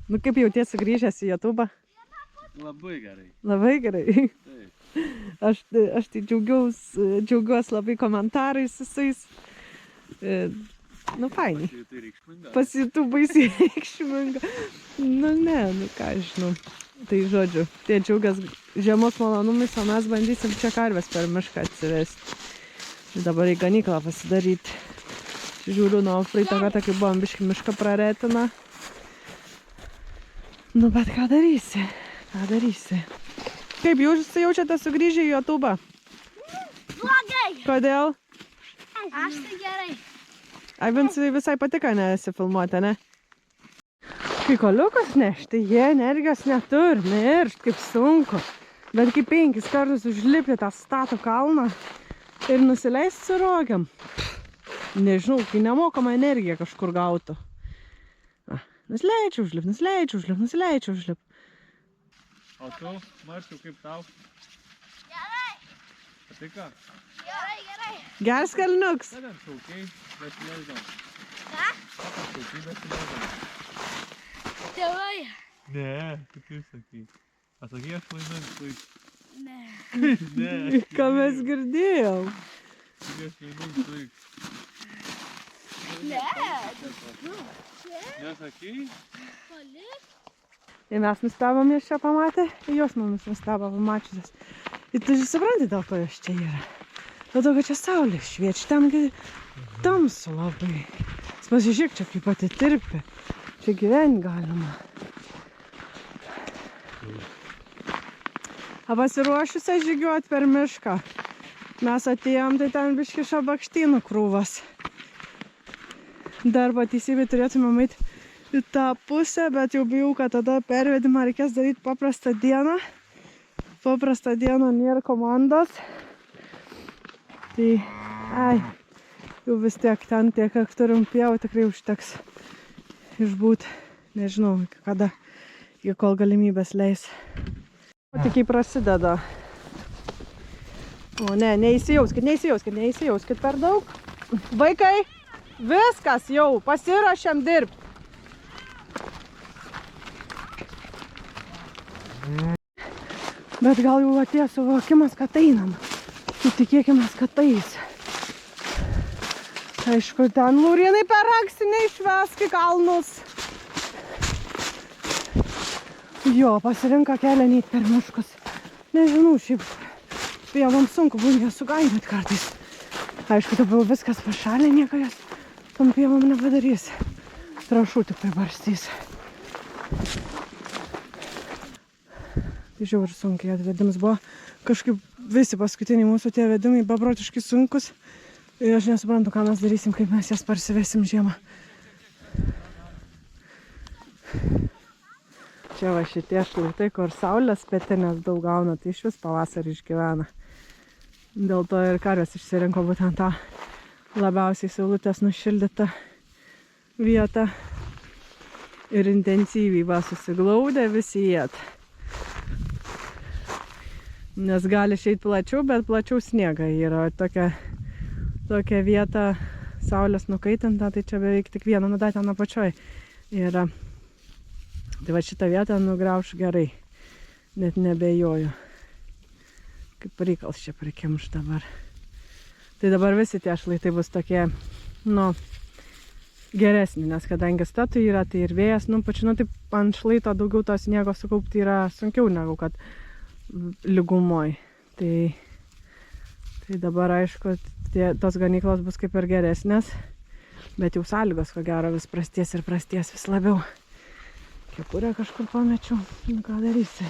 Nu, kaip jautiesi grįžęs į YouTube'ą? Labai gerai. Labai gerai. Taip. Aš tai džiaugiuosi labai komentarais visais. Nu, fainai. Pasijutai reikšminga. Pasijutų baisiai reikšminga. Nu, ne, nu ką žinau. Tai žodžiu, tie džiaugias žiemos malonumais, o mes bandysim čia karvės per mišką atsivesti. Dabar į ganyklą pasidaryti. Žiūriu, nuo praeitą kartą, kai buvom biškį mišką praretina. Nu, bet ką darysi? Ką darysi? Kaip jūs jaučiate sugrįžę į YouTube'ą? Blogai. Kodėl? Aš tai gerai. Ai, Vincui visai patiko nesifilmuoti, ne? Kai koliukus nešti, jie energijos neturi, niršt, kaip sunku. Bet kai 5 kartus užlipti tą statų kalną ir nusileisti su rogiam. Nežinau, kai nemokama energija kažkur gautų. Nusileidžiu, užlip. O tu, Marčiau, kaip tau? Gerai. Patiko? Gerai. Geras kalniuks. Ką ten šaukiai, besileidom? Ką? Šaukiai, besileidom? Tėvai. Ne, tu kaip sakai. Pasakai, aš laimėjau. Ne. Ne. Ką mes girdėjom? Aš laimėjau. Ne. Nesakai? Palik. Ir mes nustebom jos čia pamatę, ir jos mumis nustebo pamačiusios. Ir tu supranti, dėl ko jos čia yra. Dėl to, kad čia saulė šviečia, ten tamsu labai. Pasižiūrėk čia, kaip atitirpi. Čia gyventi galima. A pasiruošusią žygiuoti per mišką. Mes atėjom, tai ten biški šabakštynų krūvas. Dar patysybė turėtume maiti į tą pusę, bet jau bijau, kad tada pervedimą reikės daryti paprastą dieną. Paprastą dieną nėra komandos. Tai, jau vis tiek ten tiek, kiek turim pievų, tikrai užteks išbūt, nežinau, kada, iki kol galimybės leis. O tik kai prasideda. O ne, neįsijauskit per daug. Vaikai, viskas jau, pasiruošiam dirbti. Bet gal jau atėjo suvokimas, kad einam. Tai tikėkime, kad eis. Aišku, ten Laurinai per anksti neišvesk į kalnus. Jo, pasirinka kelią neit per miškus. Nežinau, šiaip pievom sunku būna sugainyti kartais. Aišku, dabar viskas pašalė, nieko jos tom pievom nepadarys. Trašų tik pribarstys. Žiauri sunkiai atvedimas buvo. Kažkaip visi paskutiniai mūsų tie vedimai beprotiškai sunkus. Ir aš nesuprantu, ką mes darysim, kaip mes jas parsivesim žiemą. Čia va šitie šlaitai, kur saulės pietinės daug gauna, tai iš vis pavasarį išgyvena. Dėl to ir karvės išsirinko būtent tą labiausiai saulutės nušildytą vietą. Ir intensyviai va susiglaudę visi jėt. Nes gali išeit plačiau, bet plačiau sniega yra. Tokia vieta saulės nukaitinta, tai čia beveik tik viena, nu da ten apačioj yra. Tai va šitą vietą nugrauš gerai, net nebejoju. Kaip reikals čia prikimš dabar. Tai dabar visi tie šlaitai bus tokie, nu, geresni, nes kadangi statu yra, tai ir vėjas, nu, pačiu, nu, taip ant šlaito daugiau to sniego sukaupti yra sunkiau negu kad lygumoj. Tai dabar, aišku, tos ganyklos bus kaip ir geresnės, bet jau sąlygos, ko gero, vis prasties vis labiau. Kepurę kažkur pamečiau, nu ką darysi.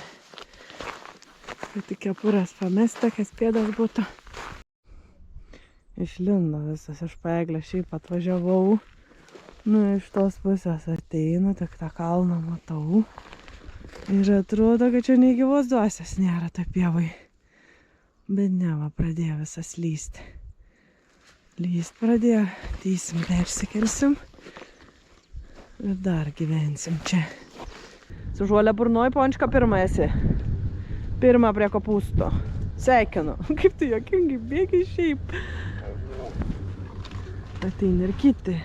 Tai tik kepurės pamesti, tokias pėdas būtų. Išlindo visas, aš paeglę šiaip atvažiavau. Nu, iš tos pusės ateinu, tik tą kalną matau. Ir atrodo, kad čia nei gyvos dvasios nėra ta pievai. Bet ne, va, pradėjo visas lysti. Lyst pradėjo, teisim, persikelsim. Ir dar gyvensim čia. Su žuolė burnoj pončka pirmą esi. Pirmą prie kopūsto. Sveikinu. Kaip tu jokingai bėgi šiaip. Ateina ir kiti.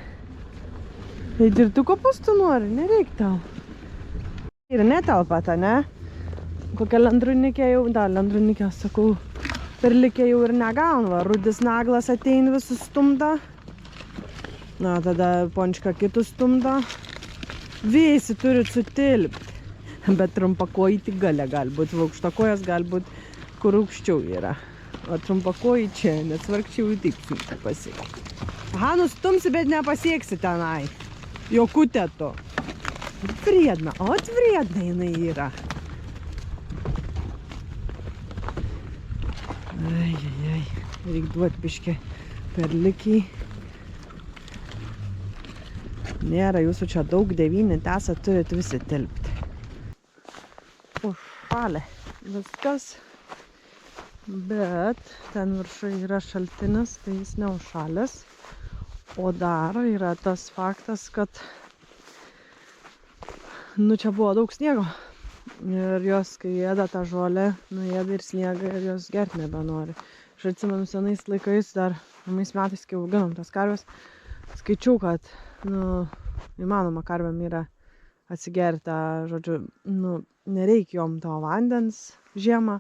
Ir tu kopūstų nori, nereik tau. Ir netelpata, ne? Kokia lendrunikė jau, lendrunikė, sakau, perlikė jau ir negauna. Rudis naglas atein visus stumda. Na, tada pončka kitus stumda. Visi turit sutilpti. Bet trumpakojai tik gale gali būti. Aukštakojas gali būti, kur aukščiau yra. O trumpakojai čia, nes vargčiau taip sunku pasiekti. Aha, nustumsi, bet nepasieksi tenai. Jokutė to. Vriedna, vriedna jinai yra. Ai. Reik duoti biškį perlikį. Nėra jūsų čia daug, 9 tesą turit visi tilpti. Užšalė viskas. Bet ten viršai yra šaltinis, tai jis neužšalęs. O dar yra tas faktas, kad čia buvo daug sniego. Ir jos, kai ėda tą žolę, ėda ir sniegą ir jos gert nebenori. Aš atsimenu senais laikais, dar pirmais metais, kai auginom tas karves, skaičiau, kad įmanoma karvėm yra atsigerti, žodžiu, nereikia jom to vandens žiemą,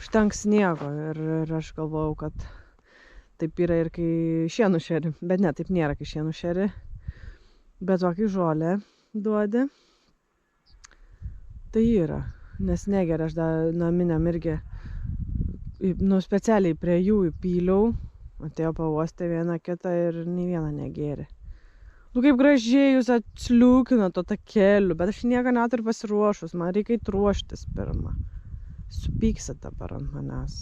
užtenks sniego. Ir aš galvojau, kad taip yra ir kai šienų šeri. Bet ne, taip nėra, kai šienų šeri. Bet va, kai žolę duodi, tai yra. Nes negeria, aš naminiam irgi specialiai prie jų įpyliau. Atėjo pavostė vieną kitą ir nei vieną negėrė. Kaip gražiai jūs atsliūkina to takeliu, bet aš nieko neturiu pasiruošus, man reikia ruoštis pirmą. Supyksit dabar ant manęs.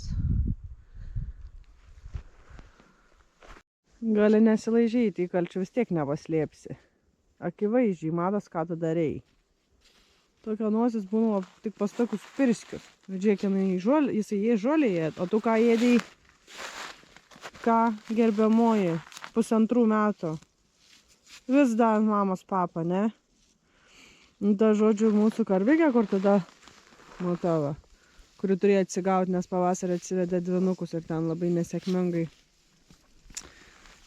Gali nesilaižyti, įkalčių vis tiek nepaslėpsi. Akivaizdžiai, matos, ką tu darei. Tokia nosis būna tik pas tokius pirskius. Žiūrėk, jisai žolėje, o tu ką ėdėjai? Ką, gerbiamoji, 1,5 metų. Vis dar mamos papa, ne? Ta, žodžiu, mūsų karvikė, kur tada, matava, kuri turėjo atsigauti, nes pavasarį atsivedė dvynukus ir ten labai nesėkmingai.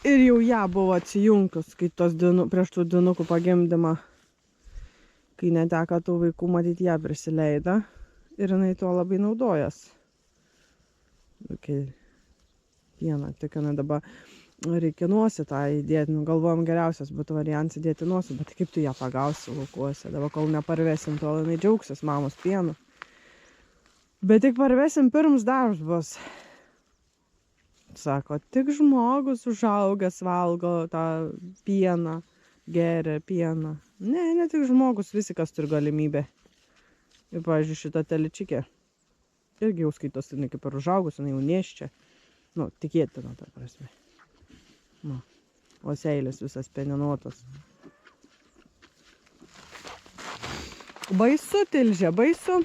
Ir jau ją buvo atsijungus, kai prieš tų dvynukų pagimdymą, kai neteko tų vaikų, matyti ją prisileido. Ir jinai tuo labai naudojas. Pieną, tik jinai dabar reikia nosį tą įdėti. Galvojom, geriausias būtų variantas įdėti nosį, bet kaip tu ją pagausi laukuose. Dabar kol neparvesim, tol jinai džiaugsis mamos pienu. Bet tik parvesim, pirms darbs bus. Sako, tik žmogus užaugęs valgo tą pieną, geria pieną. Ne tik žmogus, visi, kas turi galimybę. Ir, pavyzdžiui, šitą teličikė. Irgi jau skaitos, jinai kaip ir užaugus, jinai jau neščia. Tikėtina, ta prasme. O seilės visas peninuotas. Baisu, Tilžė, baisu.